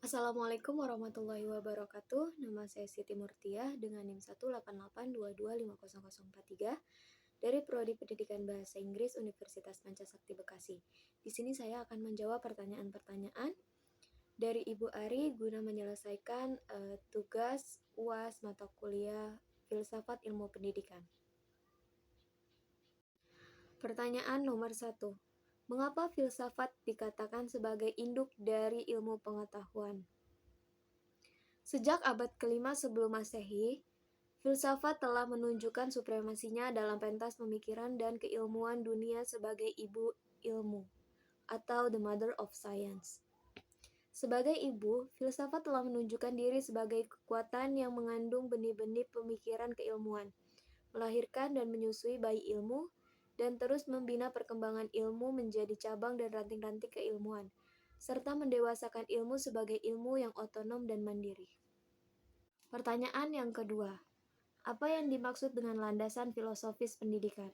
Assalamualaikum warahmatullahi wabarakatuh. Nama saya Siti Murtiah dengan NIM 188225043 dari Prodi Pendidikan Bahasa Inggris Universitas Pancasakti Bekasi. Di sini saya akan menjawab pertanyaan-pertanyaan dari Ibu Ari guna menyelesaikan tugas UAS mata kuliah Filsafat Ilmu Pendidikan. Pertanyaan nomor 1. Mengapa filsafat dikatakan sebagai induk dari ilmu pengetahuan? Sejak abad ke-5 sebelum Masehi, filsafat telah menunjukkan supremasinya dalam pentas pemikiran dan keilmuan dunia sebagai ibu ilmu, atau the mother of science. Sebagai ibu, filsafat telah menunjukkan diri sebagai kekuatan yang mengandung benih-benih pemikiran keilmuan, melahirkan dan menyusui bayi ilmu, dan terus membina perkembangan ilmu menjadi cabang dan ranting-ranting keilmuan, serta mendewasakan ilmu sebagai ilmu yang otonom dan mandiri. Pertanyaan yang kedua, apa yang dimaksud dengan landasan filosofis pendidikan?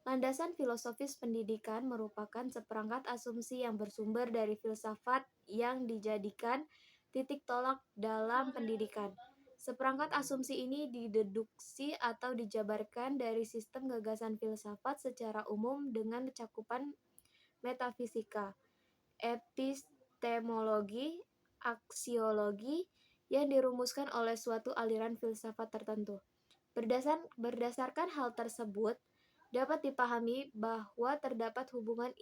Landasan filosofis pendidikan merupakan seperangkat asumsi yang bersumber dari filsafat yang dijadikan titik tolak dalam pendidikan. Seperangkat asumsi ini dideduksi atau dijabarkan dari sistem gagasan filsafat secara umum dengan cakupan metafisika, epistemologi, aksiologi yang dirumuskan oleh suatu aliran filsafat tertentu. Berdasarkan hal tersebut, dapat dipahami bahwa terdapat hubungan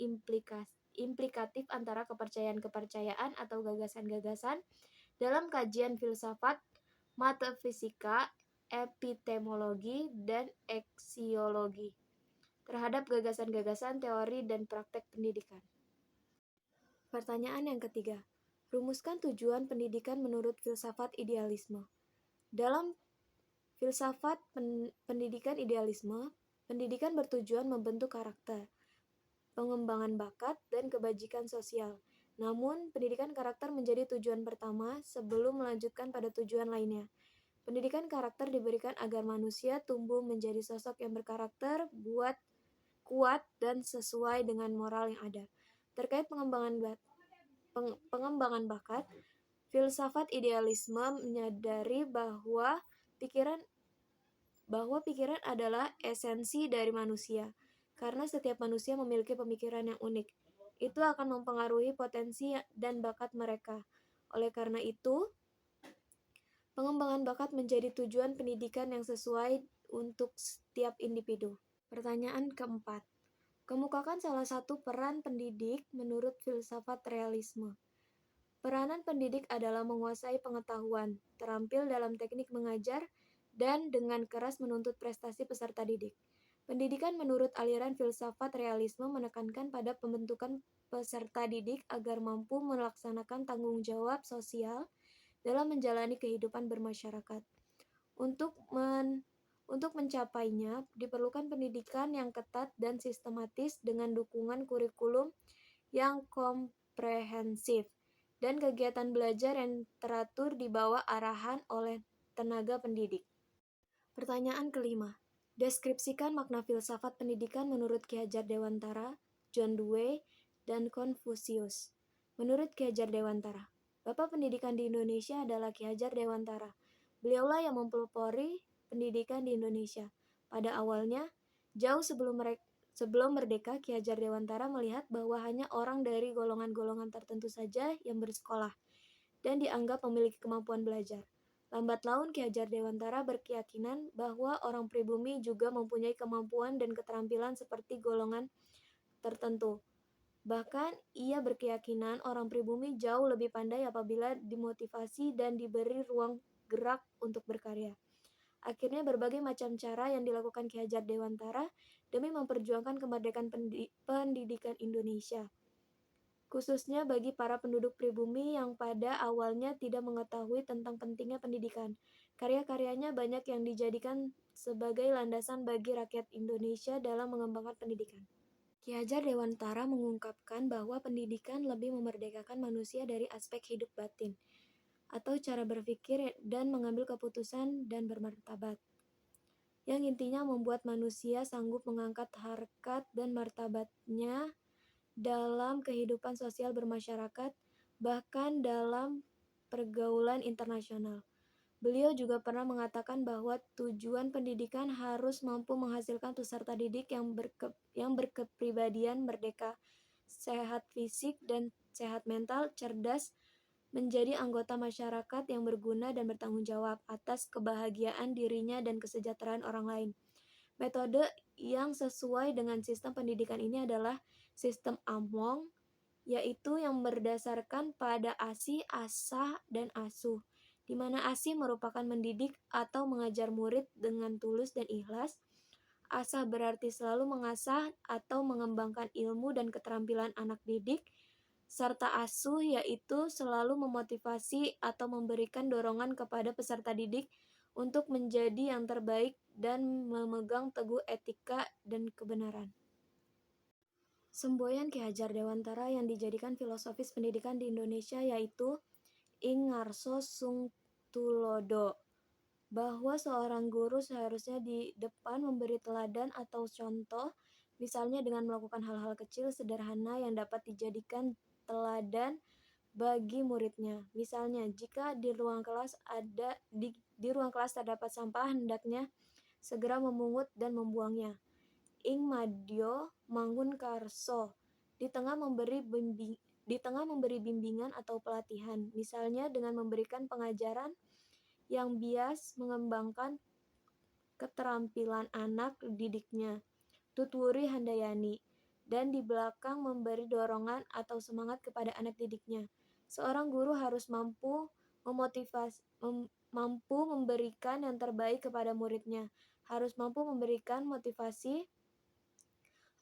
implikatif antara kepercayaan-kepercayaan atau gagasan-gagasan dalam kajian filsafat, metafisika, epistemologi, dan aksiologi terhadap gagasan-gagasan teori dan praktek pendidikan. Pertanyaan yang ketiga, rumuskan tujuan pendidikan menurut filsafat idealisme. Dalam filsafat pendidikan idealisme, pendidikan bertujuan membentuk karakter, pengembangan bakat, dan kebajikan sosial. Namun, pendidikan karakter menjadi tujuan pertama sebelum melanjutkan pada tujuan lainnya. Pendidikan karakter diberikan agar manusia tumbuh menjadi sosok yang berkarakter, kuat, dan sesuai dengan moral yang ada. Terkait pengembangan bakat, filsafat idealisme menyadari bahwa pikiran adalah esensi dari manusia, karena setiap manusia memiliki pemikiran yang unik. Itu akan mempengaruhi potensi dan bakat mereka. Oleh karena itu, pengembangan bakat menjadi tujuan pendidikan yang sesuai untuk setiap individu. Pertanyaan keempat, kemukakan salah satu peran pendidik menurut filsafat realisme. Peranan pendidik adalah menguasai pengetahuan, terampil dalam teknik mengajar, dan dengan keras menuntut prestasi peserta didik. Pendidikan menurut aliran filsafat realisme menekankan pada pembentukan peserta didik agar mampu melaksanakan tanggung jawab sosial dalam menjalani kehidupan bermasyarakat. Untuk mencapainya, diperlukan pendidikan yang ketat dan sistematis dengan dukungan kurikulum yang komprehensif dan kegiatan belajar yang teratur di bawah arahan oleh tenaga pendidik. Pertanyaan kelima, deskripsikan makna filsafat pendidikan menurut Ki Hajar Dewantara, John Dewey, dan Confucius. Menurut Ki Hajar Dewantara, Bapak Pendidikan di Indonesia adalah Ki Hajar Dewantara. Beliaulah yang mempelopori pendidikan di Indonesia. Pada awalnya, jauh sebelum merdeka, Ki Hajar Dewantara melihat bahwa hanya orang dari golongan-golongan tertentu saja yang bersekolah dan dianggap memiliki kemampuan belajar. Lambat laun Ki Hajar Dewantara berkeyakinan bahwa orang pribumi juga mempunyai kemampuan dan keterampilan seperti golongan tertentu. Bahkan ia berkeyakinan orang pribumi jauh lebih pandai apabila dimotivasi dan diberi ruang gerak untuk berkarya. Akhirnya berbagai macam cara yang dilakukan Ki Hajar Dewantara demi memperjuangkan kemerdekaan pendidikan Indonesia, khususnya bagi para penduduk pribumi yang pada awalnya tidak mengetahui tentang pentingnya pendidikan. Karya-karyanya banyak yang dijadikan sebagai landasan bagi rakyat Indonesia dalam mengembangkan pendidikan. Ki Hajar Dewantara mengungkapkan bahwa pendidikan lebih memerdekakan manusia dari aspek hidup batin, atau cara berpikir dan mengambil keputusan dan bermartabat, yang intinya membuat manusia sanggup mengangkat harkat dan martabatnya dalam kehidupan sosial bermasyarakat, bahkan dalam pergaulan internasional. Beliau juga pernah mengatakan bahwa tujuan pendidikan harus mampu menghasilkan peserta didik yang berkepribadian merdeka, sehat fisik dan sehat mental, cerdas, menjadi anggota masyarakat yang berguna dan bertanggung jawab atas kebahagiaan dirinya dan kesejahteraan orang lain. Metode yang sesuai dengan sistem pendidikan ini adalah sistem Amwong, yaitu yang berdasarkan pada ASI, asah, dan asuh, di mana ASI merupakan mendidik atau mengajar murid dengan tulus dan ikhlas. Asah berarti selalu mengasah atau mengembangkan ilmu dan keterampilan anak didik, serta asuh yaitu selalu memotivasi atau memberikan dorongan kepada peserta didik untuk menjadi yang terbaik dan memegang teguh etika dan kebenaran. Semboyan Ki Hajar Dewantara yang dijadikan filosofis pendidikan di Indonesia yaitu Ing Ngarso Sungtulodo, bahwa seorang guru seharusnya di depan memberi teladan atau contoh, misalnya dengan melakukan hal-hal kecil sederhana yang dapat dijadikan teladan bagi muridnya. Misalnya, jika di ruang kelas terdapat sampah, hendaknya segera memungut dan membuangnya. Ing Madyo Mangunkarso di tengah memberi bimbingan atau pelatihan, misalnya dengan memberikan pengajaran yang bias mengembangkan keterampilan anak didiknya. Tutwuri Handayani, dan di belakang memberi dorongan atau semangat kepada anak didiknya. Seorang guru harus mampu memberikan yang terbaik kepada muridnya, harus mampu memberikan motivasi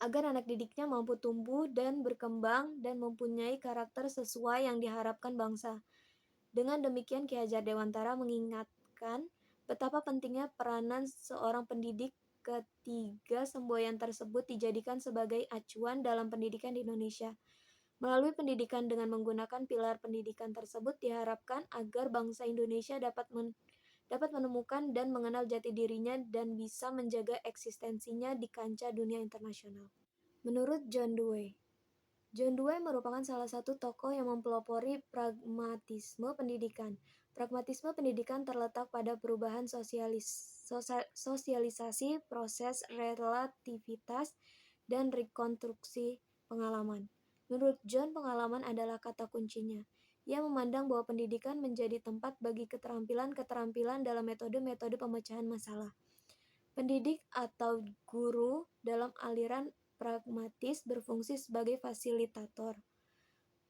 agar anak didiknya mampu tumbuh dan berkembang dan mempunyai karakter sesuai yang diharapkan bangsa. Dengan demikian, Ki Hajar Dewantara mengingatkan betapa pentingnya peranan seorang pendidik. Ketiga semboyan tersebut dijadikan sebagai acuan dalam pendidikan di Indonesia. Melalui pendidikan dengan menggunakan pilar pendidikan tersebut diharapkan agar bangsa Indonesia dapat menemukan dan mengenal jati dirinya dan bisa menjaga eksistensinya di kancah dunia internasional. Menurut John Dewey merupakan salah satu tokoh yang mempelopori pragmatisme pendidikan. Pragmatisme pendidikan terletak pada perubahan sosialisasi, proses relativitas, dan rekonstruksi pengalaman. Menurut John, pengalaman adalah kata kuncinya. Ia memandang bahwa pendidikan menjadi tempat bagi keterampilan-keterampilan dalam metode-metode pemecahan masalah. Pendidik atau guru dalam aliran pragmatis berfungsi sebagai fasilitator.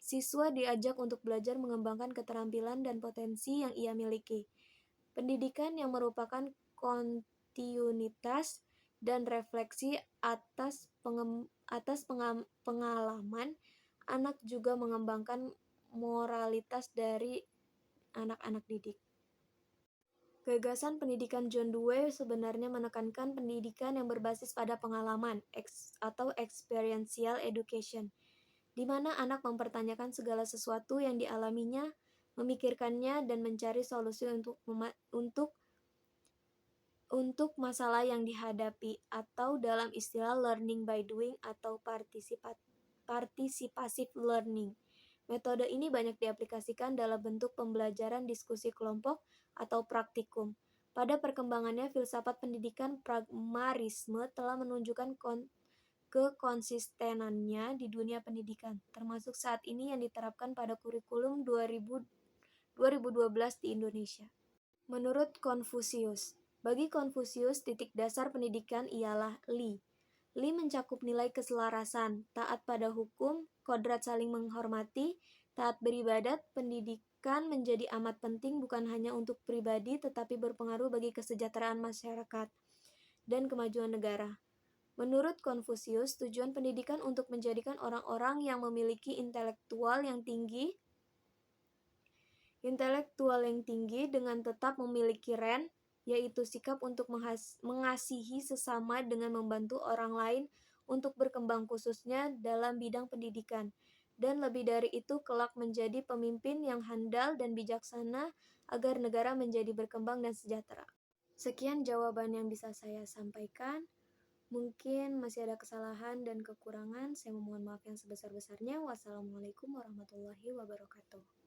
Siswa diajak untuk belajar mengembangkan keterampilan dan potensi yang ia miliki. Pendidikan yang merupakan kontinuitas dan refleksi atas pengalaman anak juga mengembangkan moralitas dari anak-anak didik. Gagasan pendidikan John Dewey sebenarnya menekankan pendidikan yang berbasis pada pengalaman atau experiential education, di mana anak mempertanyakan segala sesuatu yang dialaminya, memikirkannya, dan mencari solusi untuk masalah yang dihadapi, atau dalam istilah learning by doing atau participative learning. Metode ini banyak diaplikasikan dalam bentuk pembelajaran diskusi kelompok atau praktikum. Pada perkembangannya, filsafat pendidikan pragmatisme telah menunjukkan kekonsistenannya di dunia pendidikan, termasuk saat ini yang diterapkan pada kurikulum 2012 di Indonesia. Menurut Konfusius, bagi Konfusius, titik dasar pendidikan ialah Li. Li mencakup nilai keselarasan, taat pada hukum, kodrat saling menghormati, taat beribadat. Pendidikan menjadi amat penting bukan hanya untuk pribadi tetapi berpengaruh bagi kesejahteraan masyarakat dan kemajuan negara. Menurut Konfusius, tujuan pendidikan untuk menjadikan orang-orang yang memiliki intelektual yang tinggi dengan tetap memiliki ren, yaitu sikap untuk mengasihi sesama dengan membantu orang lain untuk berkembang khususnya dalam bidang pendidikan, dan lebih dari itu kelak menjadi pemimpin yang handal dan bijaksana agar negara menjadi berkembang dan sejahtera. Sekian jawaban yang bisa saya sampaikan. Mungkin masih ada kesalahan dan kekurangan, saya memohon maaf yang sebesar-besarnya. Wassalamualaikum warahmatullahi wabarakatuh.